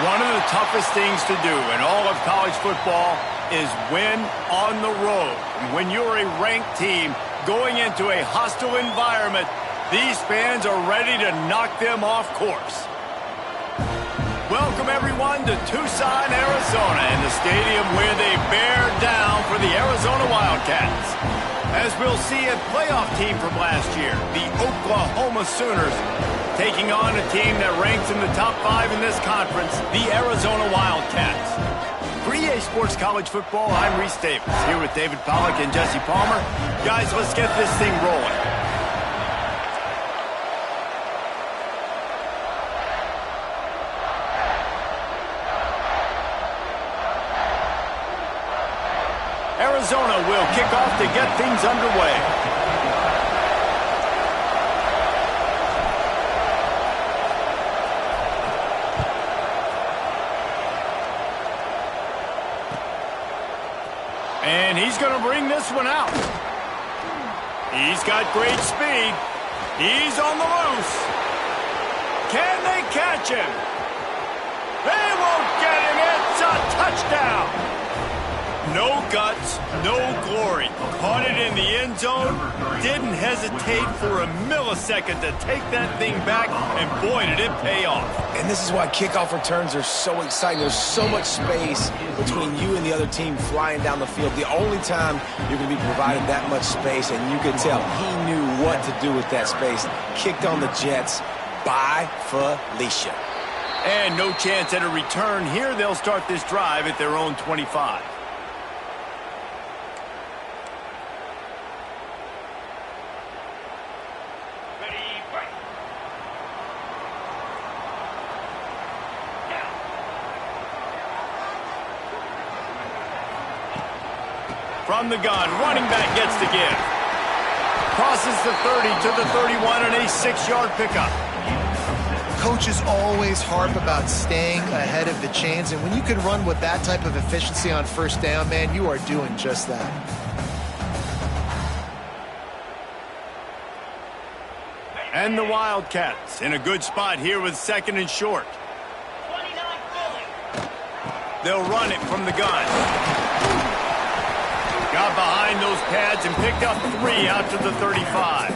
One of the toughest things to do in all of college football is win on the road. When you're a ranked team going into a hostile environment, these fans are ready to knock them off course. Welcome, everyone, to Tucson, Arizona, in the stadium where they bear down for the Arizona Wildcats. As we'll see, a playoff team from last year, the Oklahoma Sooners, taking on a team that ranks in the top 5 in this conference, the Arizona Wildcats. For EA Sports College Football, I'm Reese Davis, here with David Pollack and Jesse Palmer. Guys, let's get this thing rolling. Arizona will kick off to get things underway. And he's going to bring this one out. He's got great speed. He's on the loose. Can they catch him? They won't get him. It's a touchdown. No guts, no glory. Caught it in the end zone. Didn't hesitate for a millisecond to take that thing back, and boy, did it pay off. And this is why kickoff returns are so exciting. There's so much space between you and the other team flying down the field. The only time you're going to be provided that much space, and you can tell he knew what to do with that space. Kicked on the Jets by Felicia. And no chance at a return here. They'll start this drive at their own 25. From the gun, running back gets the give. Crosses the 30 to the 31 and a 6-yard pickup. Coaches always harp about staying ahead of the chains, and when you can run with that type of efficiency on first down, man, you are doing just that. And the Wildcats in a good spot here with 2nd and short. They'll run it from the gun. Got behind those pads and picked up 3 out to the 35.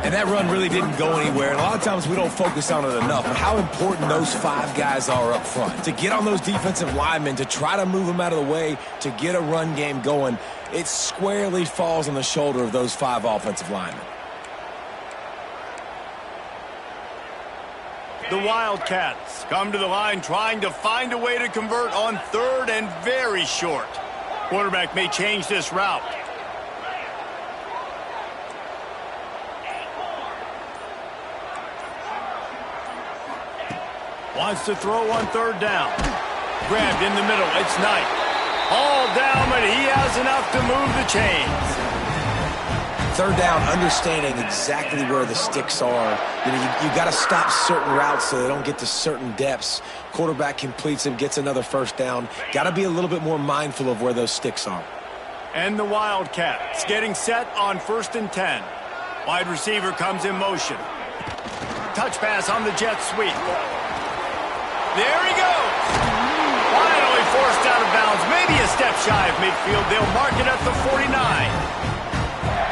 And that run really didn't go anywhere. And a lot of times we don't focus on it enough, but how important those 5 guys are up front. To get on those defensive linemen, to try to move them out of the way, to get a run game going, it squarely falls on the shoulder of those 5 offensive linemen. The Wildcats come to the line trying to find a way to convert on 3rd and very short. Quarterback may change this route. Wants to throw on 3rd down. Grabbed in the middle. It's Knight. All down, but he has enough to move the chains. 3rd down, understanding exactly where the sticks are. You got to stop certain routes so they don't get to certain depths. Quarterback completes them, gets another 1st down. Got to be a little bit more mindful of where those sticks are. And the Wildcats getting set on 1st and 10. Wide receiver comes in motion. Touch pass on the jet sweep. There he goes. Finally forced out of bounds. Maybe a step shy of midfield. They'll mark it at the 49.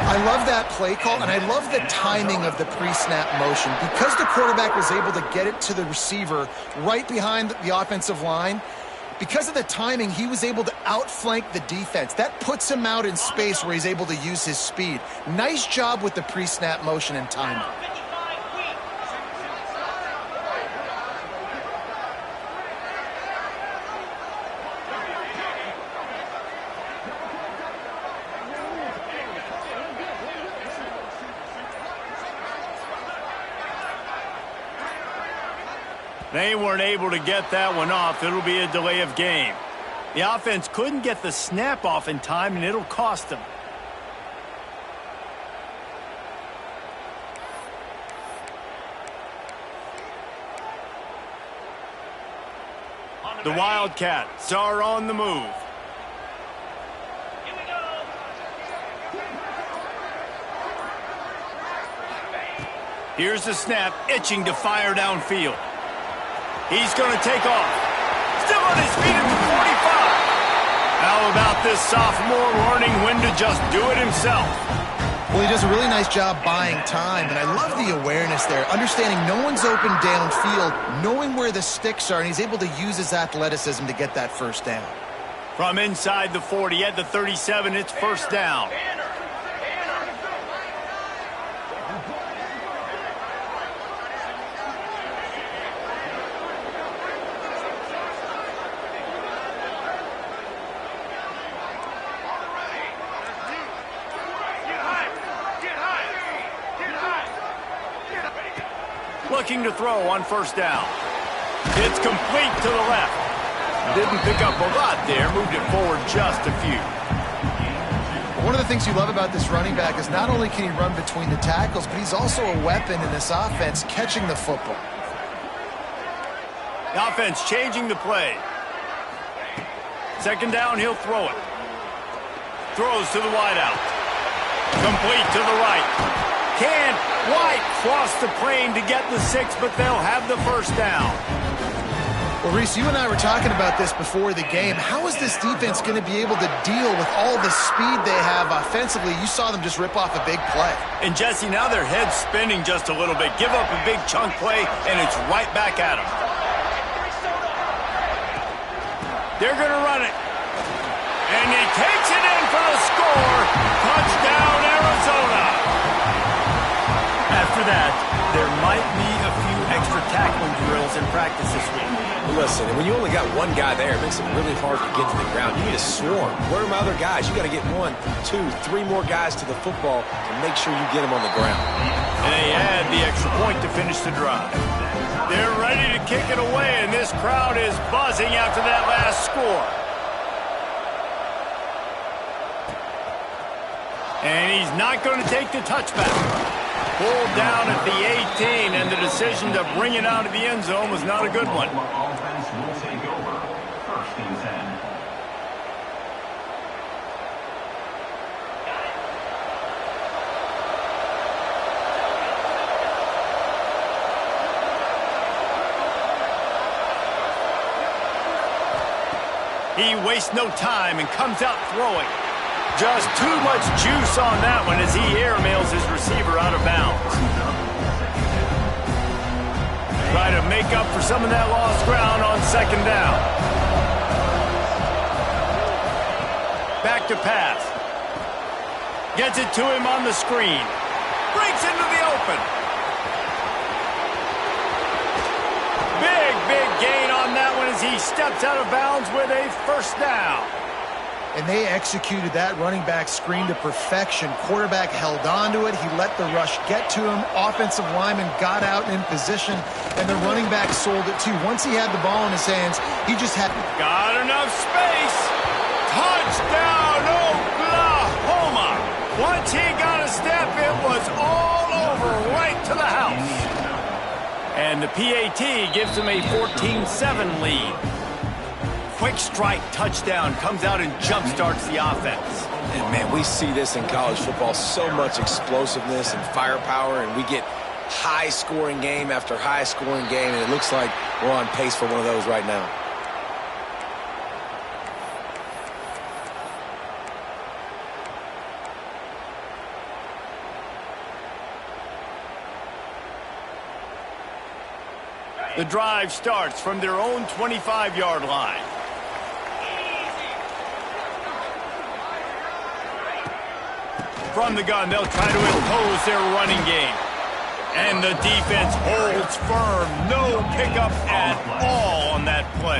I love that play call, and I love the timing of the pre-snap motion. Because the quarterback was able to get it to the receiver right behind the offensive line, because of the timing, he was able to outflank the defense. That puts him out in space where he's able to use his speed. Nice job with the pre-snap motion and timing. They weren't able to get that one off. It'll be a delay of game. The offense couldn't get the snap off in time, and it'll cost them. The Wildcats are on the move. Here's the snap, itching to fire downfield. He's going to take off. Still on his feet at the 45. How about this sophomore learning when to just do it himself? Well, he does a really nice job buying time, and I love the awareness there, understanding no one's open downfield, knowing where the sticks are, and he's able to use his athleticism to get that first down. From inside the 40 at the 37, it's first down. Looking to throw on first down. It's complete to the left. Didn't pick up a lot there. Moved it forward just a few. One of the things you love about this running back is not only can he run between the tackles, but he's also a weapon in this offense catching the football. The offense changing the play. Second down, he'll throw it. Throws to the wideout. Complete to the right. Can White cross the plane to get the 6, but they'll have the first down. Well, Reese, you and I were talking about this before the game. How is this defense going to be able to deal with all the speed they have offensively? You saw them just rip off a big play. And, Jesse, now their head's spinning just a little bit. Give up a big chunk play, and it's right back at them. They're going to run it. And he takes it in for the score. Touchdown, Arizona. After that, there might be a few extra tackling drills in practice this week. Well, listen, when you only got one guy there, it makes it really hard to get to the ground. You need a swarm. Where are my other guys? You got to get 1, 2, 3 more guys to the football to make sure you get them on the ground. And they add the extra point to finish the drive. They're ready to kick it away, and this crowd is buzzing after that last score. And he's not going to take the touchback. Pulled down at the 18, and the decision to bring it out of the end zone was not a good one. Offense will take over. First and 10. He wastes no time and comes out throwing. Just too much juice on that one as he airmails his receiver out of bounds. Try to make up for some of that lost ground on second down. Back to pass. Gets it to him on the screen. Breaks into the open. Big gain on that one as he steps out of bounds with a first down. And they executed that running back screen to perfection. Quarterback held on to it. He let the rush get to him. Offensive lineman got out in position, and the running back sold it too. Once he had the ball in his hands, he just had... Got enough space. Touchdown, Oklahoma. Once he got a step, it was all over right to the house. And the PAT gives him a 14-7 lead. Quick strike touchdown comes out and jump-starts the offense. And, man, we see this in college football, so much explosiveness and firepower, and we get high-scoring game after high-scoring game, and it looks like we're on pace for one of those right now. The drive starts from their own 25-yard line. From the gun, they'll try to impose their running game. And the defense holds firm. No pickup at all on that play.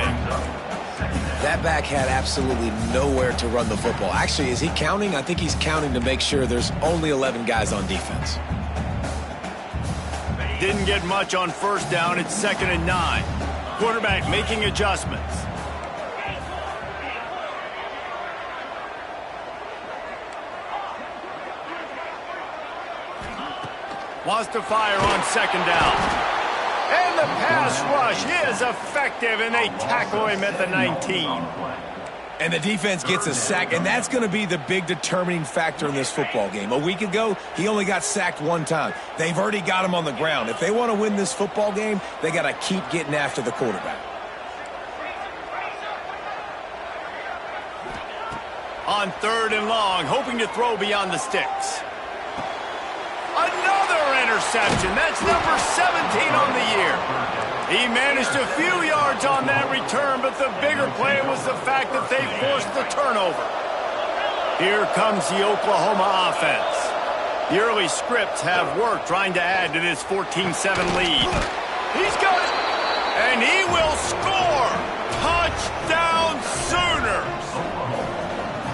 That back had absolutely nowhere to run the football. Actually, is he counting? I think he's counting to make sure there's only 11 guys on defense. Didn't get much on first down. It's 2nd and 9. Quarterback making adjustments. Wants to fire on second down. And the pass rush is effective, and they tackle him at the 19. And the defense gets a sack, and that's going to be the big determining factor in this football game. A week ago, he only got sacked one time. They've already got him on the ground. If they want to win this football game, they got to keep getting after the quarterback. On 3rd and long, hoping to throw beyond the sticks. Another interception. That's number 17 on the year. He managed a few yards on that return, but the bigger play was the fact that they forced the turnover. Here comes the Oklahoma offense. The early scripts have worked trying to add to this 14-7 lead. He's got it, and he will score. Touchdown Sooners.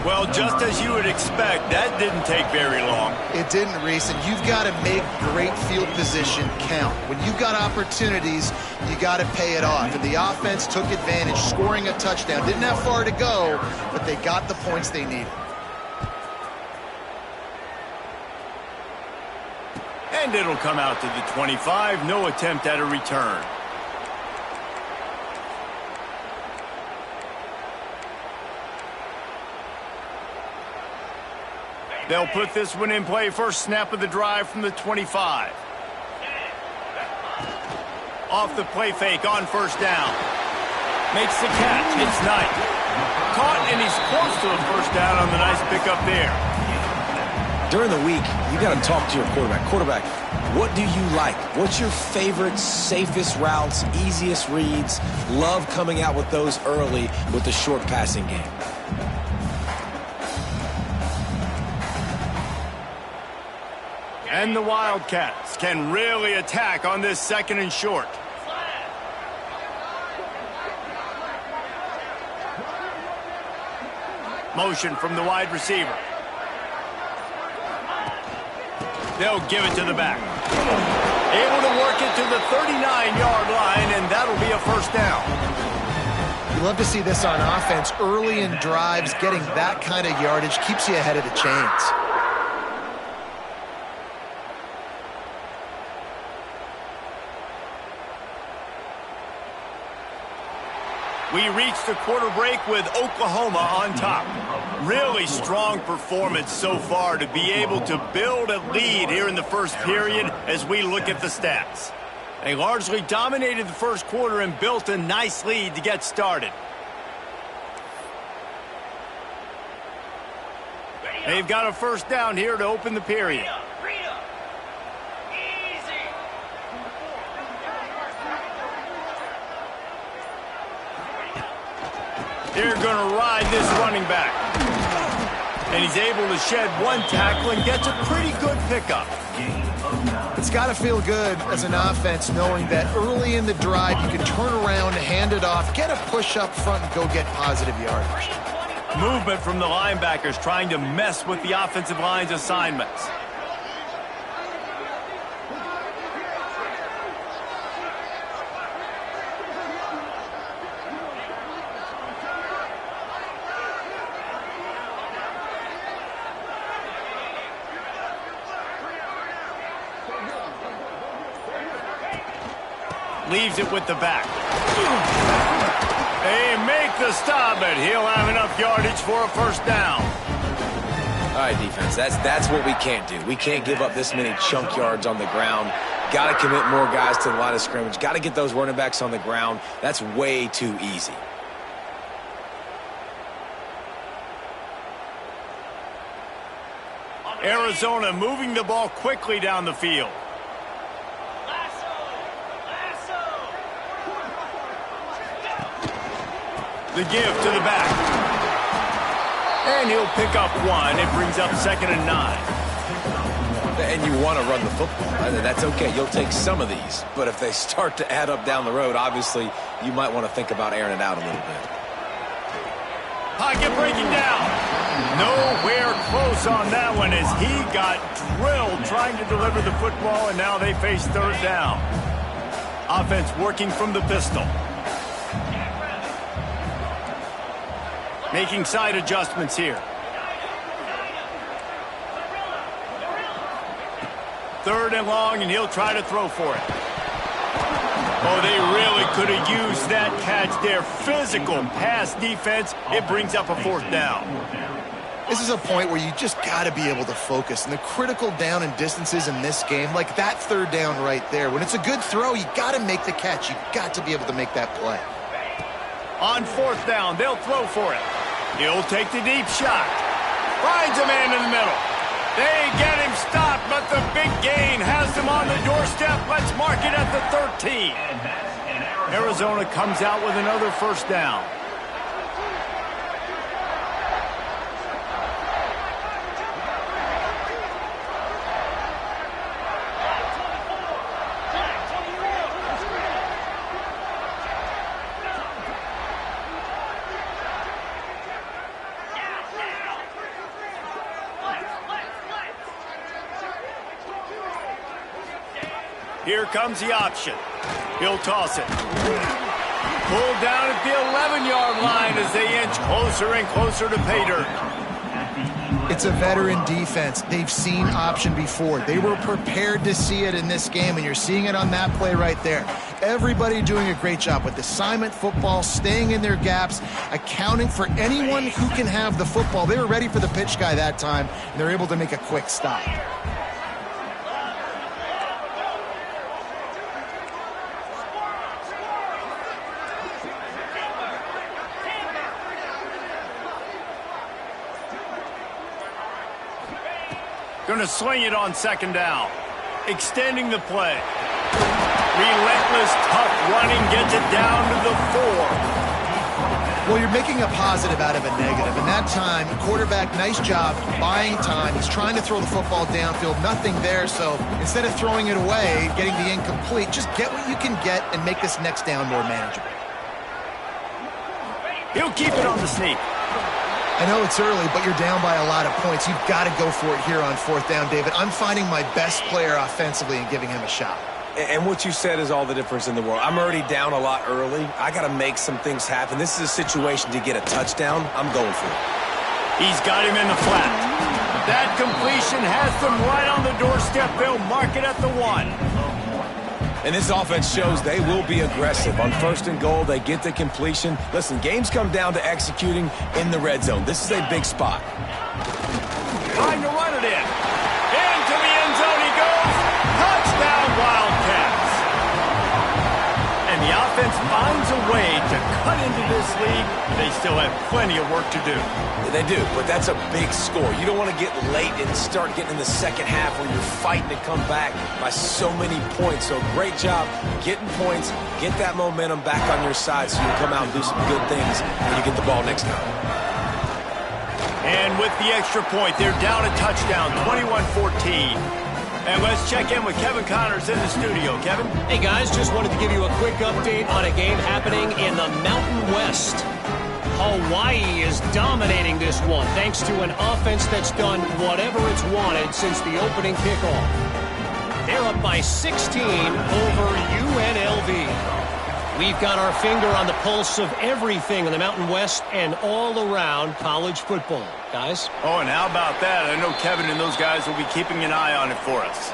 Well, just as you would expect, that didn't take very long. It didn't, Reese, and you've got to make great field position count. When you've got opportunities, you got to pay it off. And the offense took advantage, scoring a touchdown. Didn't have far to go, but they got the points they needed. And it'll come out to the 25. No attempt at a return. They'll put this one in play. First snap of the drive from the 25. Off the play fake on first down. Makes the catch. It's Knight. Caught, and he's close to a first down on the nice pickup there. During the week, you got to talk to your quarterback. Quarterback, what do you like? What's your favorite, safest routes, easiest reads? Love coming out with those early with the short passing game. And the Wildcats can really attack on this 2nd and short. Motion from the wide receiver. They'll give it to the back. Able to work it to the 39-yard line, and that'll be a first down. You love to see this on offense. Early in drives, getting that kind of yardage keeps you ahead of the chains. We reach the quarter break with Oklahoma on top. Really strong performance so far to be able to build a lead here in the first period as we look at the stats. They largely dominated the first quarter and built a nice lead to get started. They've got a first down here to open the period. They're going to ride this running back. And he's able to shed one tackle and gets a pretty good pickup. It's got to feel good as an offense knowing that early in the drive you can turn around, hand it off, get a push up front, and go get positive yardage. Movement from the linebackers trying to mess with the offensive line's assignments. Leaves it with the back. They make the stop, but he'll have enough yardage for a first down. All right, defense, that's what we can't do. We can't give up this many chunk yards on the ground. Got to commit more guys to the line of scrimmage. Got to get those running backs on the ground. That's way too easy. Arizona moving the ball quickly down the field. The give to the back. And he'll pick up one. It brings up 2nd and 9. And you want to run the football. That's okay. You'll take some of these. But if they start to add up down the road, obviously, you might want to think about airing it out a little bit. Pocket breaking down. Nowhere close on that one as he got drilled trying to deliver the football, and now they face 3rd down. Offense working from the pistol. Making side adjustments here. 3rd and long, and he'll try to throw for it. Oh, they really could have used that catch there. Physical pass defense. It brings up a 4th down. This is a point where you just got to be able to focus. And the critical down and distances in this game, like that 3rd down right there, when it's a good throw, you got to make the catch. You got to be able to make that play. On 4th down, they'll throw for it. He'll take the deep shot. Finds a man in the middle. They get him stopped, but the big gain has them on the doorstep. Let's mark it at the 13. Arizona comes out with another 1st down. Here comes the option. He'll toss it. Pulled down at the 11-yard line as they inch closer and closer to pay dirt. It's a veteran defense. They've seen option before. They were prepared to see it in this game, and you're seeing it on that play right there. Everybody doing a great job with assignment football, staying in their gaps, accounting for anyone who can have the football. They were ready for the pitch guy that time, and they're able to make a quick stop. Going to sling it on 2nd down. Extending the play. Relentless, tough running gets it down to the 4. Well, you're making a positive out of a negative. And that time, quarterback, nice job buying time. He's trying to throw the football downfield. Nothing there. So instead of throwing it away, getting the incomplete, just get what you can get and make this next down more manageable. He'll keep it on the sneak. I know it's early, but you're down by a lot of points. You've got to go for it here on 4th down, David. I'm finding my best player offensively and giving him a shot. And what you said is all the difference in the world. I'm already down a lot early. I got to make some things happen. This is a situation to get a touchdown. I'm going for it. He's got him in the flat. That completion has them right on the doorstep. They'll mark it at the 1. And this offense shows they will be aggressive. On 1st and goal, they get the completion. Listen, games come down to executing in the red zone. This is a big spot. Trying to run it in. Into the end zone he goes. Touchdown, Wildcats. And the offense finds a way to cut into this lead. They still have plenty of work to do. They do, but that's a big score. You don't want to get late and start getting in the 2nd half where you're fighting to come back by so many points. So great job getting points, get that momentum back on your side so you can come out and do some good things when you get the ball next time. And with the extra point, they're down a touchdown, 21-14. And let's check in with Kevin Connors in the studio. Kevin? Hey, guys, just wanted to give you a quick update on a game happening in the Mountain West. Hawaii is dominating this one thanks to an offense that's done whatever it's wanted since the opening kickoff. They're up by 16 over UNLV. We've got our finger on the pulse of everything in the Mountain West and all around college football. Guys? Oh, and how about that? I know Kevin and those guys will be keeping an eye on it for us.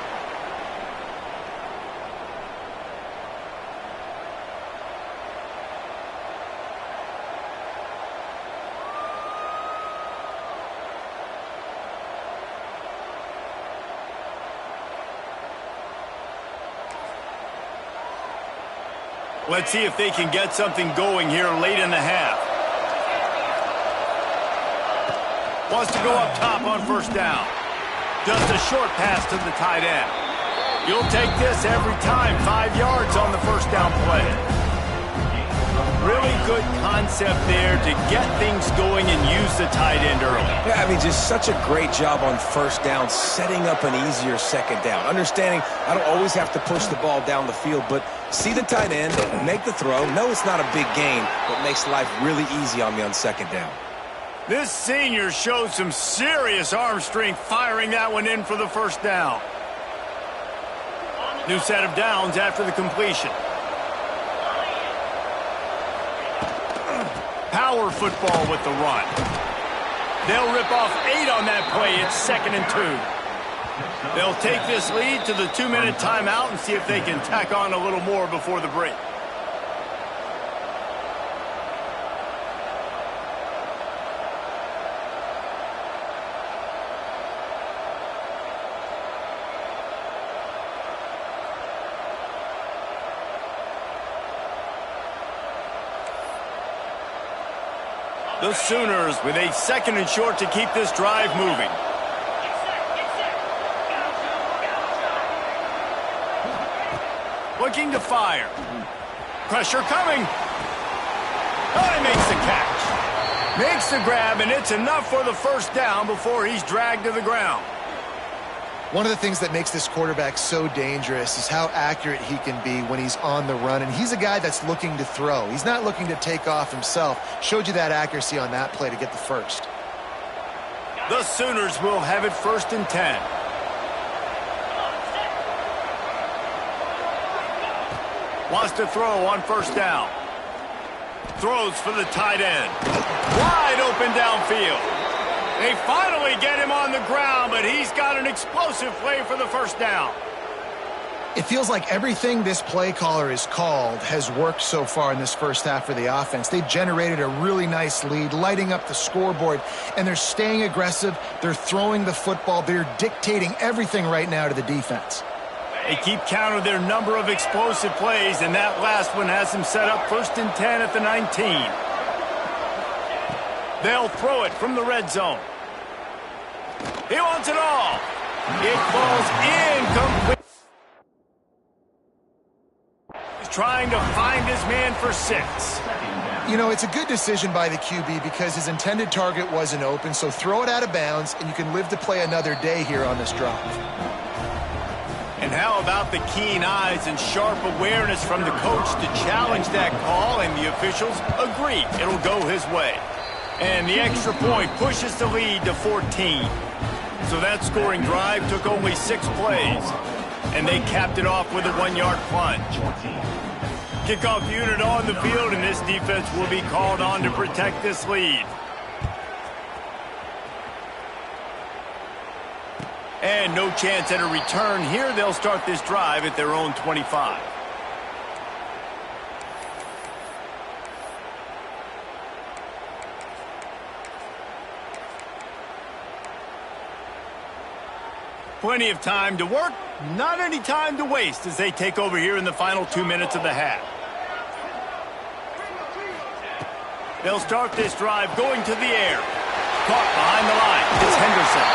Let's see if they can get something going here late in the half. Wants to go up top on 1st down. Just a short pass to the tight end. You'll take this every time. 5 yards on the 1st down play. Really good concept there to get things going and use the tight end early. Yeah, I mean, just such a great job on 1st down, setting up an easier 2nd down. Understanding I don't always have to push the ball down the field, but see the tight end, make the throw. No, it's not a big gain, but makes life really easy on me on 2nd down. This senior showed some serious arm strength firing that one in for the 1st down. New set of downs after the completion. Power football with the run. They'll rip off 8 on that play. It's 2nd and 2. They'll take this lead to the 2-minute timeout and see if they can tack on a little more before the break. The Sooners with a 2nd and short to keep this drive moving. Looking to fire. Pressure coming. Oh, he makes the catch. Makes the grab, and it's enough for the first down before he's dragged to the ground. One of the things that makes this quarterback so dangerous is how accurate he can be when he's on the run. And he's a guy that's looking to throw. He's not looking to take off himself. Showed you that accuracy on that play to get the first. The Sooners will have it 1st and 10. Wants to throw on 1st down. Throws for the tight end. Wide open downfield. They finally get him on the ground, but he's got an explosive play for the 1st down. It feels like everything this play caller has called has worked so far in this first half for the offense. They've generated a really nice lead, lighting up the scoreboard, and they're staying aggressive. They're throwing the football. They're dictating everything right now to the defense. They keep count of their number of explosive plays, and that last one has them set up 1st and 10 at the 19. They'll throw it from the red zone. He wants it all. It falls incomplete. He's trying to find his man for 6. You know, it's a good decision by the QB because his intended target wasn't open, so throw it out of bounds, and you can live to play another day here on this drive. And how about the keen eyes and sharp awareness from the coach to challenge that call, and the officials agree it'll go his way. And the extra point pushes the lead to 14. So that scoring drive took only 6 plays, and they capped it off with a 1-yard plunge. Kickoff unit on the field, and this defense will be called on to protect this lead. And no chance at a return here. They'll start this drive at their own 25. Plenty of time to work, not any time to waste as they take over here in the final 2 minutes of the half. They'll start this drive going to the air. Caught behind the line. It's Henderson.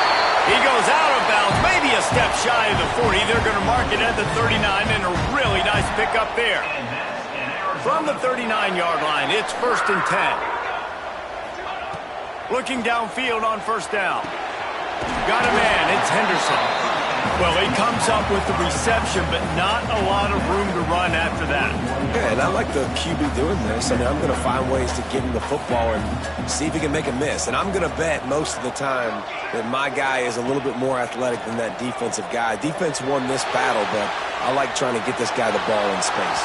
He goes out of bounds, maybe a step shy of the 40. They're going to mark it at the 39, and a really nice pickup there. From the 39-yard line, it's 1st and 10. Looking downfield on 1st down. Got a man, it's Henderson. Well, he comes up with the reception, but not a lot of room to run after that. Yeah, and I like the QB doing this. I mean, I'm going to find ways to give him the football and see if he can make a miss. And I'm going to bet most of the time that my guy is a little bit more athletic than that defensive guy. Defense won this battle, but I like trying to get this guy the ball in space.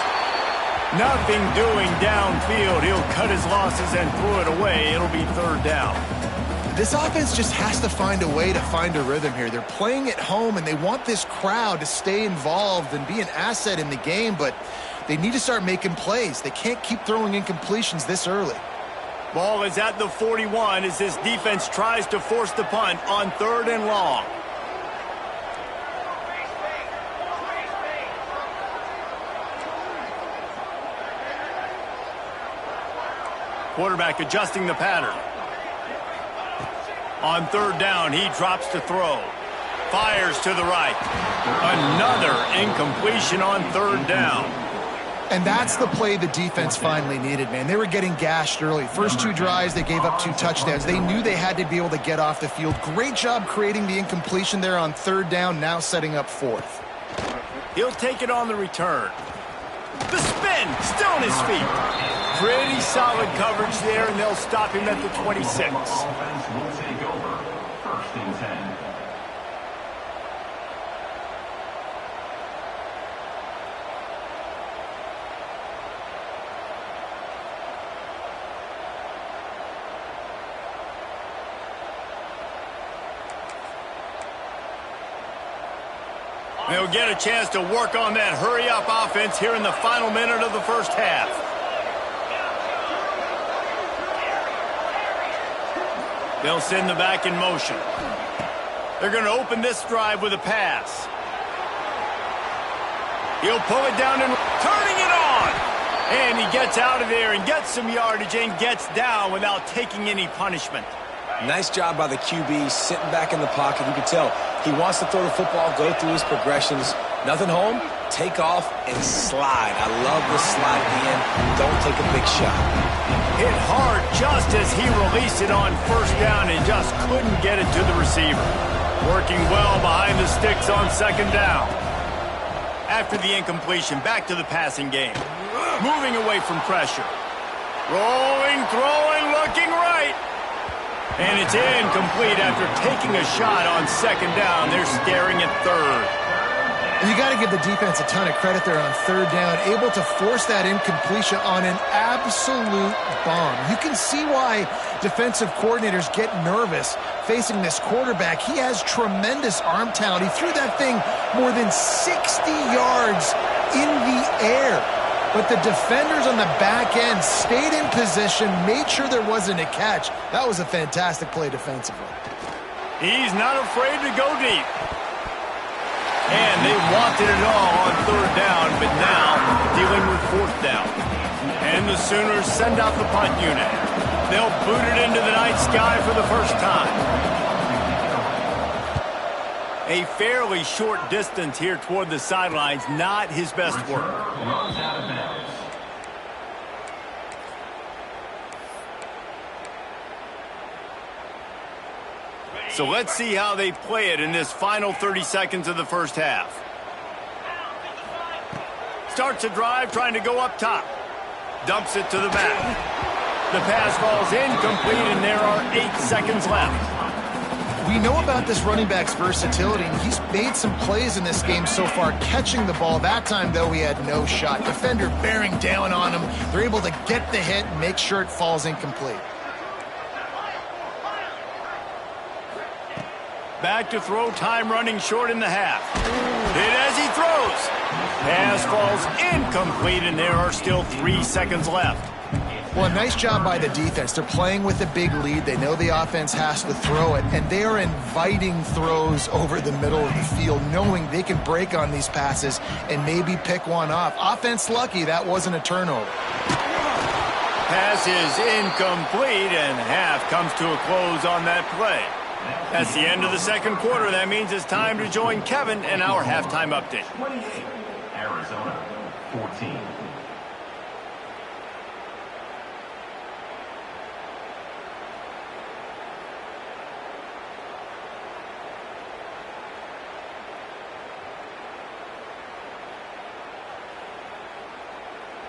Nothing doing downfield. He'll cut his losses and throw it away. It'll be 3rd down. This offense just has to find a way to find a rhythm here. They're playing at home, and they want this crowd to stay involved and be an asset in the game, but they need to start making plays. They can't keep throwing incompletions this early. Ball is at the 41 as this defense tries to force the punt on 3rd and long. Quarterback adjusting the pattern. On 3rd down, he drops to throw. Fires to the right. Another incompletion on 3rd down. And that's the play the defense finally needed, man. They were getting gashed early. First 2 drives, they gave up 2 touchdowns. They knew they had to be able to get off the field. Great job creating the incompletion there on 3rd down, now setting up 4th. He'll take it on the return. The spin, still on his feet. Pretty solid coverage there, and they'll stop him at the 26. Offense will take over. 1st and 10. They'll get a chance to work on that hurry-up offense here in the final minute of the first half. They'll send the back in motion. They're going to open this drive with a pass. He'll pull it down and turning it on. And he gets out of there and gets some yardage and gets down without taking any punishment. Nice job by the QB, sitting back in the pocket. You can tell he wants to throw the football, go through his progressions. Nothing home, take off, and slide. I love the slide in. Don't take a big shot. Hit hard just as he released it on first down and just couldn't get it to the receiver. Working well behind the sticks on second down. After the incompletion, back to the passing game. Moving away from pressure. Rolling, throwing, looking right. And it's incomplete after taking a shot on second down. They're staring at third. And you got to give the defense a ton of credit there on third down, able to force that incompletion on an absolute bomb. You can see why defensive coordinators get nervous facing this quarterback. He has tremendous arm talent. He threw that thing more than 60 yards in the air. But the defenders on the back end stayed in position, made sure there wasn't a catch. That was a fantastic play defensively. He's not afraid to go deep. And they wanted it all on third down, but now dealing with fourth down. And the Sooners send out the punt unit. They'll boot it into the night sky for the first time. A fairly short distance here toward the sidelines, not his best work. So let's see how they play it in this final 30 seconds of the first half. Starts a drive trying to go up top. Dumps it to the back. The pass falls incomplete, and there are 8 seconds left. We know about this running back's versatility, and he's made some plays in this game so far, catching the ball. That time, though, he had no shot. Defender bearing down on him. They're able to get the hit and make sure it falls incomplete. Back to throw, time running short in the half. Hit as he throws. Pass falls incomplete, and there are still 3 seconds left. Well, nice job by the defense. They're playing with a big lead. They know the offense has to throw it, and they are inviting throws over the middle of the field, knowing they can break on these passes and maybe pick one off. Offense lucky that wasn't a turnover. Pass is incomplete, and half comes to a close on that play. That's the end of the second quarter. That means it's time to join Kevin and our halftime update. 28, Arizona, 14.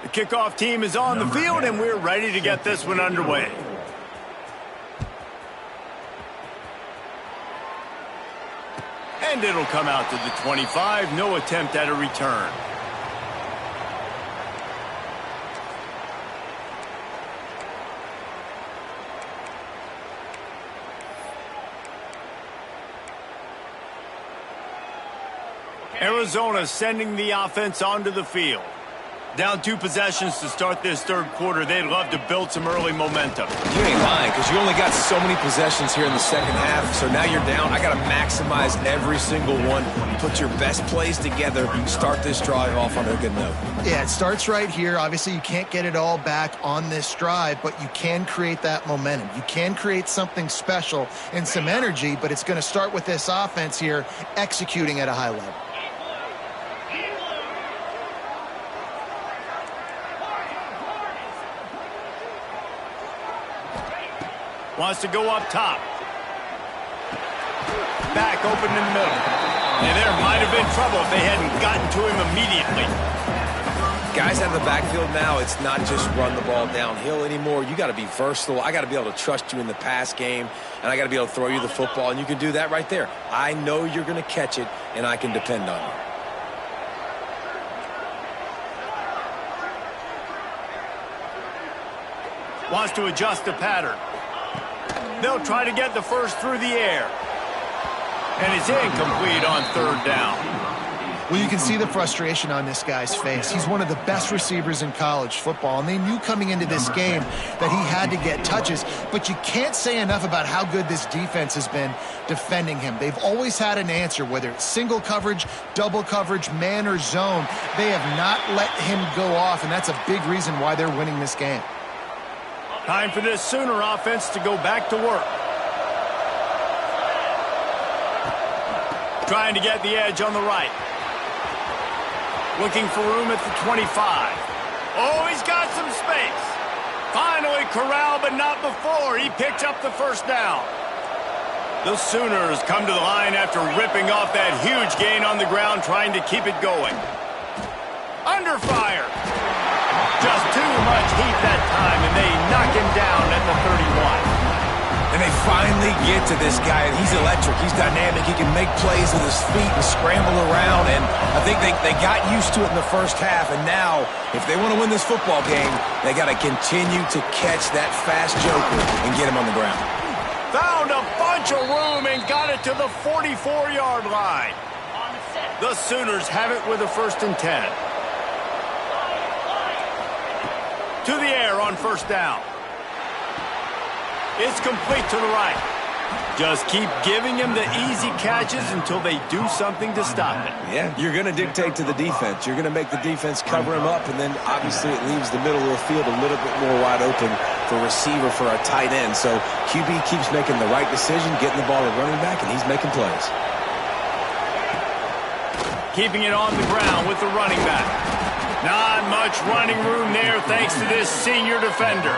The kickoff team is on the field, and we're ready to get this one underway. And it'll come out to the 25. No attempt at a return. Arizona sending the offense onto the field. Down 2 possessions to start this third quarter. They'd love to build some early momentum. You ain't lying, because you only got so many possessions here in the second half, so now you're down. I got to maximize every single one. Put your best plays together. Start this drive off on a good note. Yeah, it starts right here. Obviously, you can't get it all back on this drive, but you can create that momentum. You can create something special and some energy, but it's going to start with this offense here executing at a high level. Wants to go up top. Back open in the middle. And there might have been trouble if they hadn't gotten to him immediately. Guys out of the backfield now, it's not just run the ball downhill anymore. You got to be versatile. I got to be able to trust you in the pass game, and I got to be able to throw you the football, and you can do that right there. I know you're going to catch it, and I can depend on you. Wants to adjust the pattern. They'll try to get the first through the air. And it's incomplete on third down. Well, you can see the frustration on this guy's face. He's one of the best receivers in college football, and they knew coming into this game that he had to get touches, but you can't say enough about how good this defense has been defending him. They've always had an answer, whether it's single coverage, double coverage, man or zone. They have not let him go off, and that's a big reason why they're winning this game. Time for this Sooner offense to go back to work. Trying to get the edge on the right. Looking for room at the 25. Oh, he's got some space. Finally corralled, but not before. He picks up the first down. The Sooners come to the line after ripping off that huge gain on the ground, trying to keep it going. Under fire. Just too much heat that time, and they knock him down at the 31. And they finally get to this guy, and he's electric. He's dynamic. He can make plays with his feet and scramble around, and I think they got used to it in the first half, and now, if they want to win this football game, they got to continue to catch that fast joker and get him on the ground. Found a bunch of room and got it to the 44-yard line. The Sooners have it with a 1st and 10. To the air on first down. It's complete to the right. Just keep giving him the easy catches until they do something to stop it. Yeah, you're going to dictate to the defense. You're going to make the defense cover him up, and then obviously it leaves the middle of the field a little bit more wide open for receiver for a tight end. So QB keeps making the right decision, getting the ball to running back, and he's making plays. Keeping it on the ground with the running back. Not much running room there thanks to this senior defender.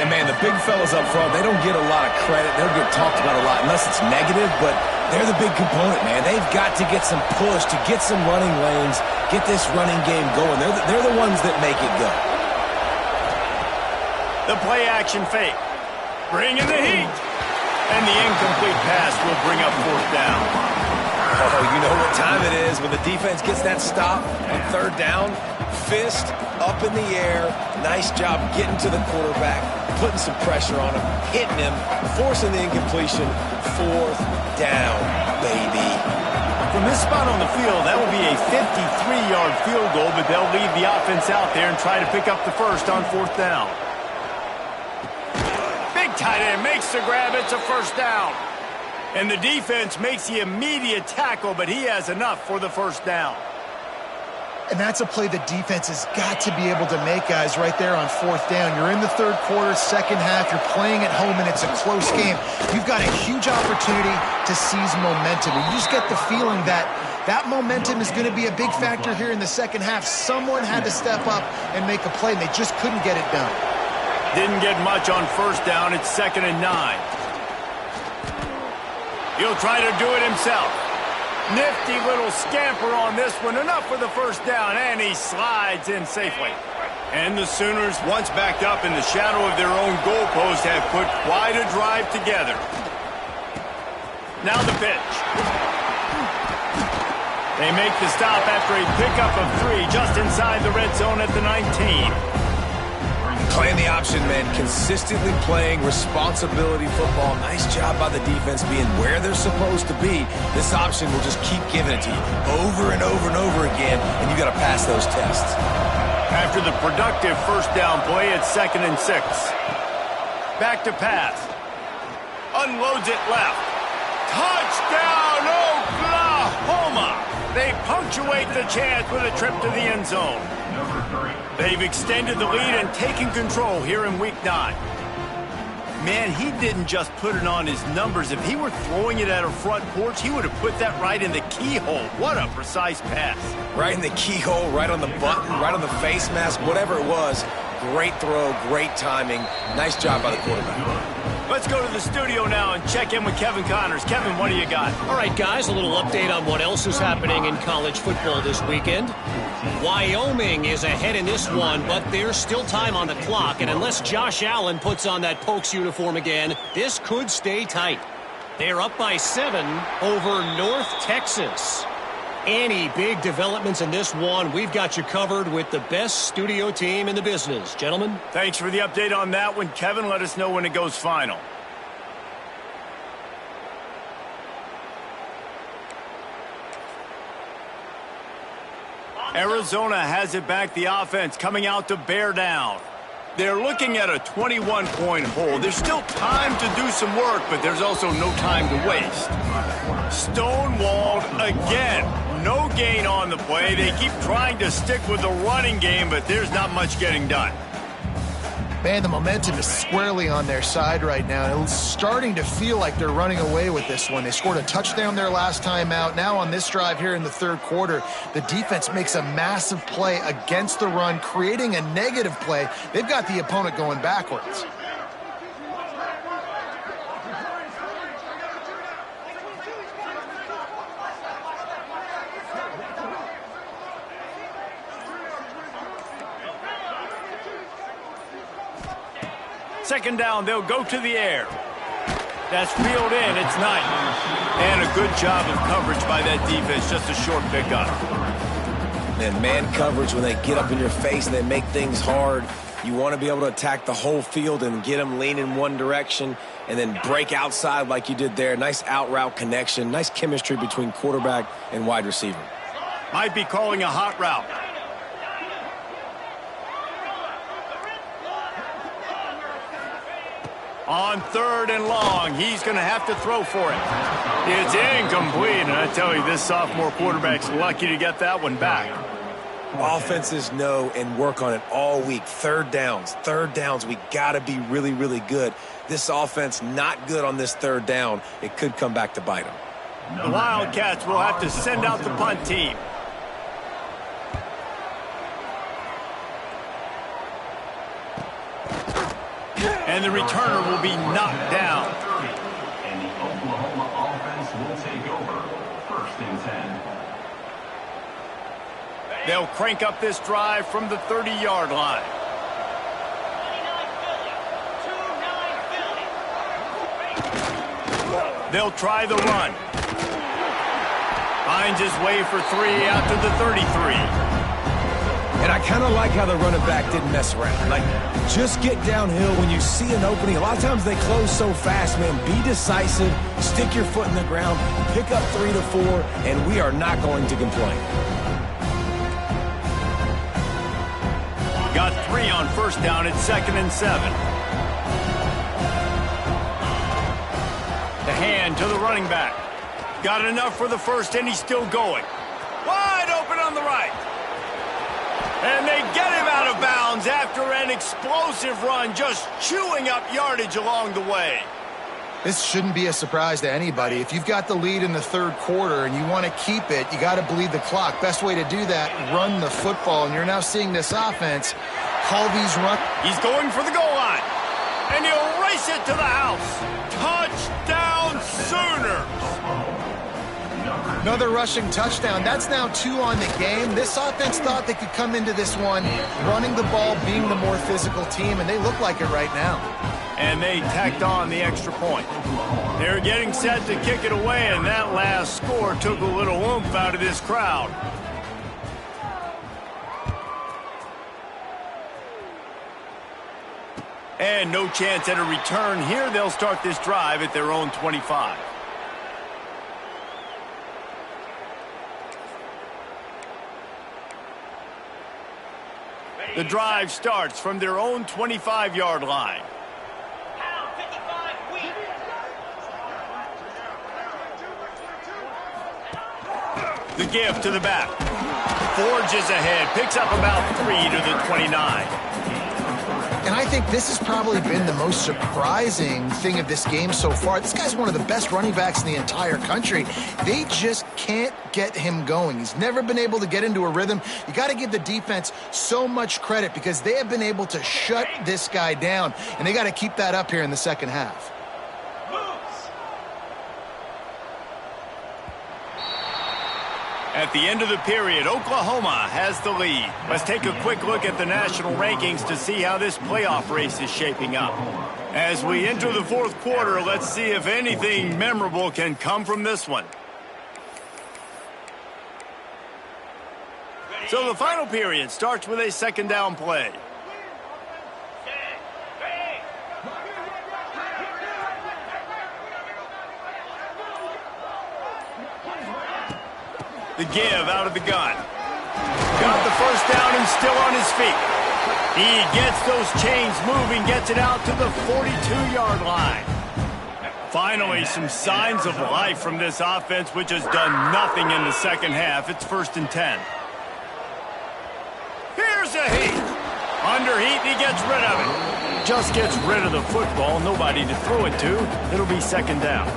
And, man, the big fellas up front, they don't get a lot of credit. They don't get talked about a lot unless it's negative, but they're the big component, man. They've got to get some push, to get some running lanes, get this running game going. They're the ones that make it go. The play-action fake. Bringing the heat. And the incomplete pass will bring up 4th down. Oh, you know what time it is when the defense gets that stop on 3rd down. Fist up in the air. Nice job getting to the quarterback, putting some pressure on him, hitting him, forcing the incompletion. 4th down, baby. From this spot on the field, that will be a 53-yard field goal, but they'll leave the offense out there and try to pick up the first on 4th down. Big tight end makes the grab. It's a 1st down. And the defense makes the immediate tackle, but he has enough for the 1st down. And that's a play the defense has got to be able to make, guys, right there on 4th down. You're in the 3rd quarter, 2nd half. You're playing at home, and it's a close game. You've got a huge opportunity to seize momentum. And you just get the feeling that that momentum is going to be a big factor here in the 2nd half. Someone had to step up and make a play, and they just couldn't get it done. Didn't get much on 1st down. It's 2nd and 9. He'll try to do it himself. Nifty little scamper on this one. Enough for the 1st down, and he slides in safely. And the Sooners, once backed up in the shadow of their own goalpost, have put quite a drive together. Now the pitch. They make the stop after a pickup of 3 just inside the red zone at the 19. Playing the option, man. Consistently playing responsibility football. Nice job by the defense being where they're supposed to be. This option will just keep giving it to you over and over and over again, and you got to pass those tests. After the productive 1st down play, it's 2nd and 6. Back to pass. Unloads it left. Touchdown, Oklahoma! They punctuate the chance with a trip to the end zone. They've extended the lead and taken control here in Week 9. Man, he didn't just put it on his numbers. If he were throwing it at a front porch, he would have put that right in the keyhole. What a precise pass. Right in the keyhole, right on the button, right on the face mask, whatever it was. Great throw, great timing. Nice job by the quarterback. Let's go to the studio now and check in with Kevin Connors. Kevin, what do you got? All right, guys, a little update on what else is happening in college football this weekend. Wyoming is ahead in this one, but there's still time on the clock, and unless Josh Allen puts on that Pokes uniform again, this could stay tight. They're up by 7 over North Texas. Any big developments in this one, we've got you covered with the best studio team in the business. Gentlemen? Thanks for the update on that one. Kevin, let us know when it goes final. Arizona has it back, the offense coming out to bear down. They're looking at a 21-point hole. There's still time to do some work, but there's also no time to waste. Stonewalled again. No gain on the play. They keep trying to stick with the running game, but there's not much getting done. Man, the momentum is squarely on their side right now. It's starting to feel like they're running away with this one. They scored a touchdown their last time out. Now on this drive here in the third quarter, the defense makes a massive play against the run, creating a negative play. They've got the opponent going backwards. Second down, they'll go to the air. That's reeled in, it's nice. And a good job of coverage by that defense, just a short pickup. And man coverage, when they get up in your face and they make things hard, you want to be able to attack the whole field and get them leaning one direction and then break outside like you did there. Nice out route connection, nice chemistry between quarterback and wide receiver. Might be calling a hot route. On third and long, he's going to have to throw for it. It's incomplete, and I tell you, this sophomore quarterback's lucky to get that one back. Offenses know and work on it all week. Third downs, we got to be really, really good. This offense not good on this third down. It could come back to bite them. The Wildcats will have to send out the punt team. And the returner will be knocked down. And the Oklahoma offense will take over. First and 10. They'll crank up this drive from the 30-yard line. They'll try the run. Finds his way for 3 out to the 33. And I kind of like how the running back didn't mess around. Like, just get downhill when you see an opening. A lot of times they close so fast, man. Be decisive, stick your foot in the ground, pick up 3 to 4, and we are not going to complain. Got 3 on first down at 2nd and 7. The hand to the running back. Got enough for the first, and he's still going. Wide open on the right. And they get him out of bounds after an explosive run, just chewing up yardage along the way. This shouldn't be a surprise to anybody. If you've got the lead in the third quarter and you want to keep it, you got to bleed the clock. Best way to do that, run the football. And you're now seeing this offense call these runs. He's going for the goal line. And he'll race it to the house. Touchdown Sooners. Another rushing touchdown. That's now 2 on the game. This offense thought they could come into this one running the ball, being the more physical team, and they look like it right now. And they tacked on the extra point. They're getting set to kick it away, and that last score took a little oomph out of this crowd. And no chance at a return here. They'll start this drive at their own 25. The drive starts from their own 25-yard line. The give to the back. Forges ahead. Picks up about 3 to the 29. And I think this has probably been the most surprising thing of this game so far. This guy's one of the best running backs in the entire country. They just can't get him going. He's never been able to get into a rhythm. You got to give the defense so much credit because they have been able to shut this guy down, and they got to keep that up here in the second half. At the end of the period, Oklahoma has the lead. Let's take a quick look at the national rankings to see how this playoff race is shaping up. As we enter the fourth quarter, let's see if anything memorable can come from this one. So the final period starts with a second down play. The give out of the gun. the first down and still on his feet. He gets those chains moving, gets it out to the 42-yard line. Finally, some signs of life from this offense, which has done nothing in the second half. It's 1st and 10. Here's a heat. Under heat, he gets rid of it. Just gets rid of the football. Nobody to throw it to. It'll be 2nd down.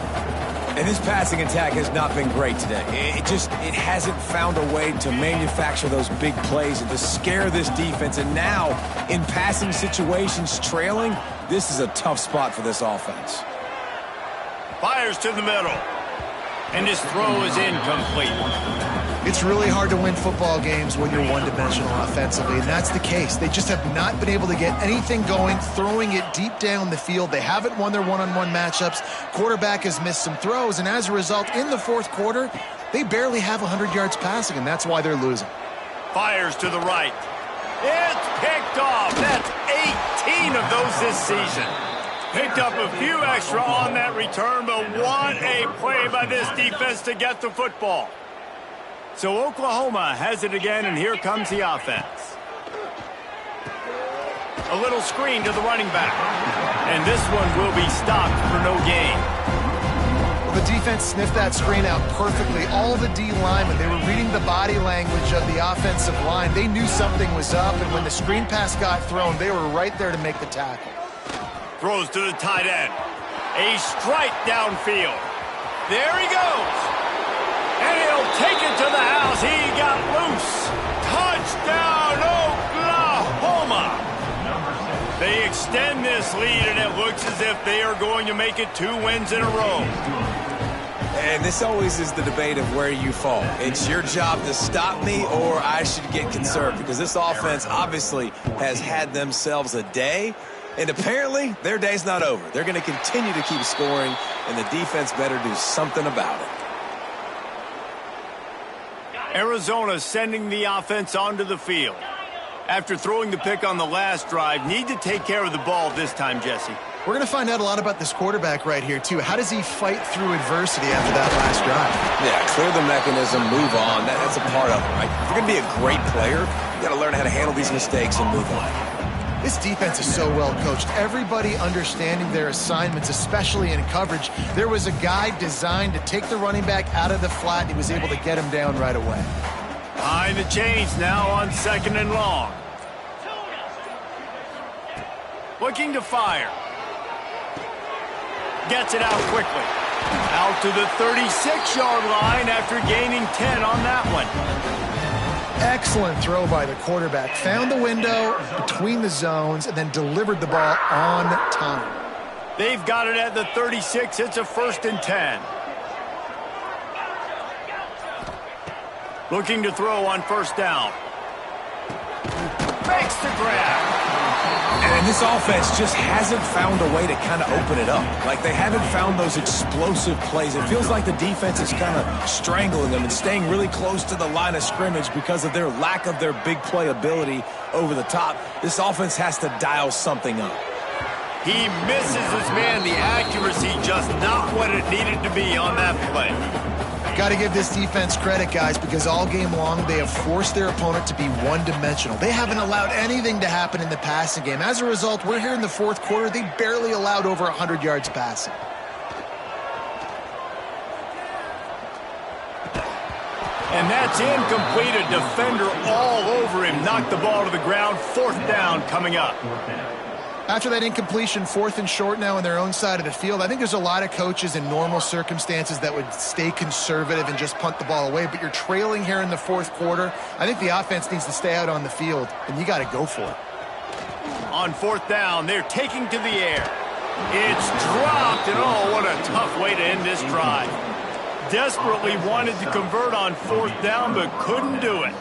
And this passing attack has not been great today. It hasn't found a way to manufacture those big plays and to scare this defense. And now, in passing situations, trailing, this is a tough spot for this offense. Fires to the middle. And his throw is incomplete. It's really hard to win football games when you're one-dimensional offensively, and that's the case. They just have not been able to get anything going, throwing it deep down the field. They haven't won their one-on-one matchups. Quarterback has missed some throws, and as a result, in the fourth quarter, they barely have 100 yards passing, and that's why they're losing. Fires to the right. It's picked off. That's 18 of those this season. Picked up a few extra on that return, but what a play by this defense to get the football. So Oklahoma has it again, and here comes the offense. A little screen to the running back. And this one will be stopped for no gain. Well, the defense sniffed that screen out perfectly. All the D linemen, they were reading the body language of the offensive line. They knew something was up, and when the screen pass got thrown, they were right there to make the tackle. Throws to the tight end. A strike downfield. There he goes. And he'll take it to the house. He got loose. Touchdown, Oklahoma. They extend this lead, and it looks as if they are going to make it 2 wins in a row. And this always is the debate of where you fall. It's your job to stop me, or I should get conserved, because this offense obviously has had themselves a day. And apparently, their day's not over. They're going to continue to keep scoring, and the defense better do something about it. Arizona sending the offense onto the field. After throwing the pick on the last drive, need to take care of the ball this time, Jesse. We're going to find out a lot about this quarterback right here, too. How does he fight through adversity after that last drive? Yeah, clear the mechanism, move on. That's a part of it, right? If you're going to be a great player, you got to learn how to handle these mistakes and move on. This defense is so well coached. Everybody understanding their assignments, especially in coverage. There was a guy designed to take the running back out of the flat, and he was able to get him down right away. Behind the chains now on 2nd and long. Looking to fire. Gets it out quickly. Out to the 36-yard line after gaining 10 on that one. Excellent throw by the quarterback. Found the window between the zones and then delivered the ball on time. They've got it at the 36. It's a 1st and 10. Looking to throw on 1st down. Makes the grab. And this offense just hasn't found a way to kind of open it up. Like, they haven't found those explosive plays. It feels like the defense is kind of strangling them and staying really close to the line of scrimmage because of their lack of their big play ability over the top. This offense has to dial something up. He misses his man. The accuracy just not what it needed to be on that play. Got to give this defense credit, guys, because all game long they have forced their opponent to be one-dimensional. They haven't allowed anything to happen in the passing game. As a result, we're here in the fourth quarter. They barely allowed over 100 yards passing. And that's incomplete. A defender all over him. Knocked the ball to the ground. 4th down coming up. After that incompletion, 4th and short now on their own side of the field, I think there's a lot of coaches in normal circumstances that would stay conservative and just punt the ball away. But you're trailing here in the fourth quarter. I think the offense needs to stay out on the field, and you got to go for it. On 4th down, they're taking to the air. It's dropped, and oh, what a tough way to end this drive. Desperately wanted to convert on 4th down, but couldn't do it.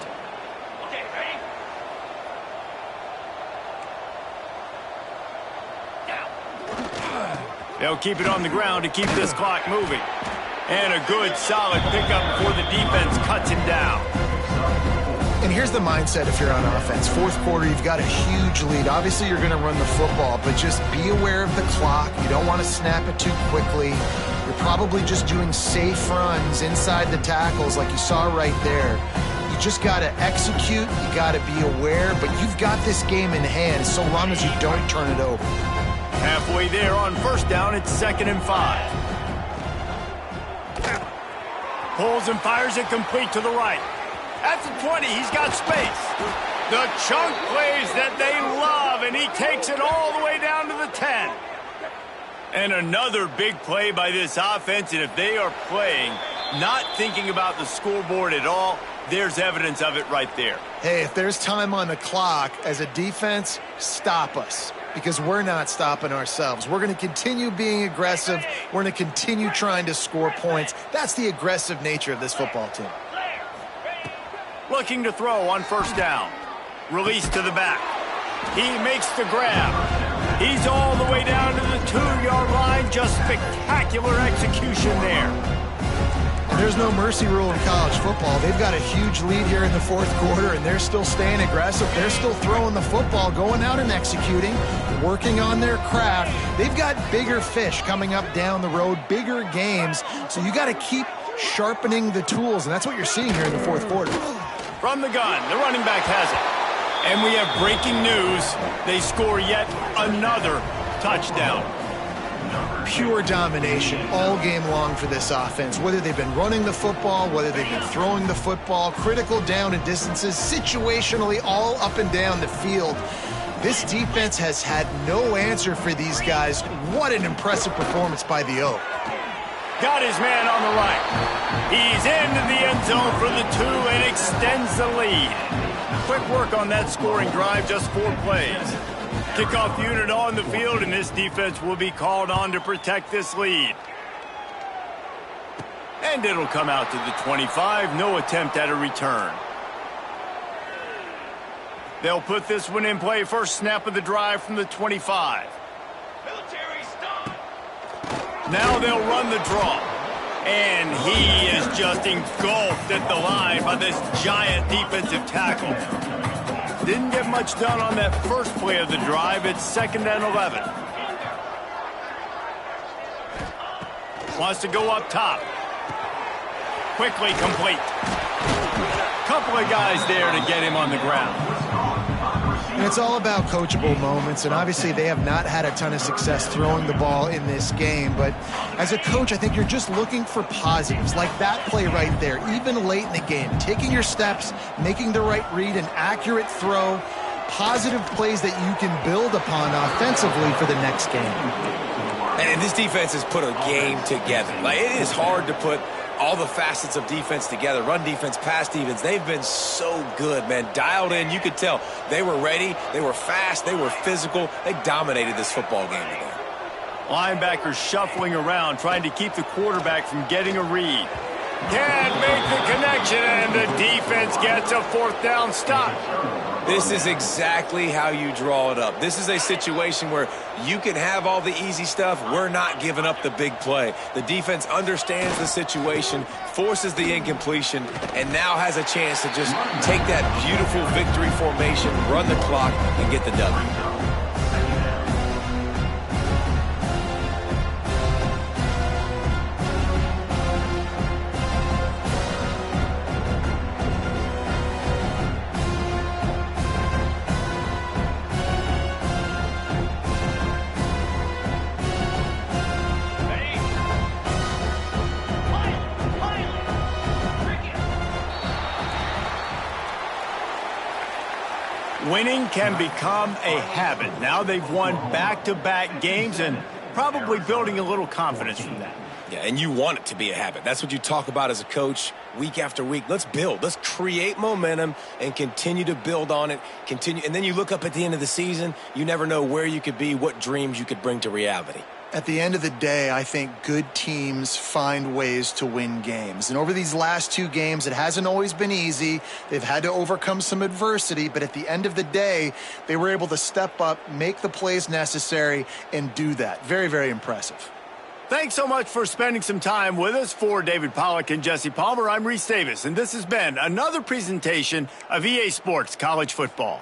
They'll keep it on the ground to keep this clock moving. And a good, solid pickup before the defense cuts him down. And here's the mindset if you're on offense. Fourth quarter, you've got a huge lead. Obviously, you're going to run the football, but just be aware of the clock. You don't want to snap it too quickly. You're probably just doing safe runs inside the tackles like you saw right there. You just got to execute. You got to be aware, but you've got this game in hand so long as you don't turn it over. Halfway there on first down, it's 2nd and 5. Pulls and fires it complete to the right. At the 20, he's got space. The chunk plays that they love, and he takes it all the way down to the 10. And another big play by this offense, and if they are playing, not thinking about the scoreboard at all, there's evidence of it right there. Hey, if there's time on the clock, as a defense, stop us. Because we're not stopping ourselves. We're going to continue being aggressive. We're going to continue trying to score points. That's the aggressive nature of this football team. Looking to throw on first down. Release to the back. He makes the grab. He's all the way down to the 2-yard line. Just spectacular execution there. And there's no mercy rule in college football. They've got a huge lead here in the 4th quarter, and they're still staying aggressive. They're still throwing the football, going out and executing, working on their craft. They've got bigger fish coming up down the road, bigger games. So you got to keep sharpening the tools, and that's what you're seeing here in the 4th quarter. From the gun, the running back has it. And we have breaking news. They score yet another touchdown. Pure domination all game long for this offense. Whether they've been running the football, whether they've been throwing the football, critical down and distances, situationally all up and down the field. This defense has had no answer for these guys. What an impressive performance by the Oak. Got his man on the right. He's into the end zone for the 2 and extends the lead. Quick work on that scoring drive, just 4 plays. Kickoff unit on the field, and this defense will be called on to protect this lead. And it'll come out to the 25. No attempt at a return. They'll put this one in play. First snap of the drive from the 25. Military stop. Now they'll run the draw. And he is just engulfed at the line by this giant defensive tackle. Didn't get much done on that first play of the drive. It's 2nd and 11. Wants to go up top. Quickly complete. Couple of guys there to get him on the ground. And it's all about coachable moments, and obviously they have not had a ton of success throwing the ball in this game, but as a coach, I think you're just looking for positives, like that play right there, even late in the game, taking your steps, making the right read, an accurate throw, positive plays that you can build upon offensively for the next game. And this defense has put a game together. Like, it is hard to put all the facets of defense together, run defense, pass defense. They've been so good, man. Dialed in, you could tell. They were ready, they were fast, they were physical. They dominated this football game today. Linebackers shuffling around, trying to keep the quarterback from getting a read. Can't make the connection, and the defense gets a 4th down stop. This is exactly how you draw it up. This is a situation where you can have all the easy stuff. We're not giving up the big play. The defense understands the situation, forces the incompletion, and now has a chance to just take that beautiful victory formation, run the clock, and get the W. Winning can become a habit. Now they've won back-to-back games and probably building a little confidence from that. Yeah, and you want it to be a habit. That's what you talk about as a coach week after week. Let's build. Let's create momentum and continue to build on it. Continue, and then you look up at the end of the season, you never know where you could be, what dreams you could bring to reality. At the end of the day, I think good teams find ways to win games. And over these last 2 games, it hasn't always been easy. They've had to overcome some adversity, but at the end of the day, they were able to step up, make the plays necessary, and do that. Very, very impressive. Thanks so much for spending some time with us. For David Pollack and Jesse Palmer, I'm Reese Davis, and this has been another presentation of EA Sports College Football.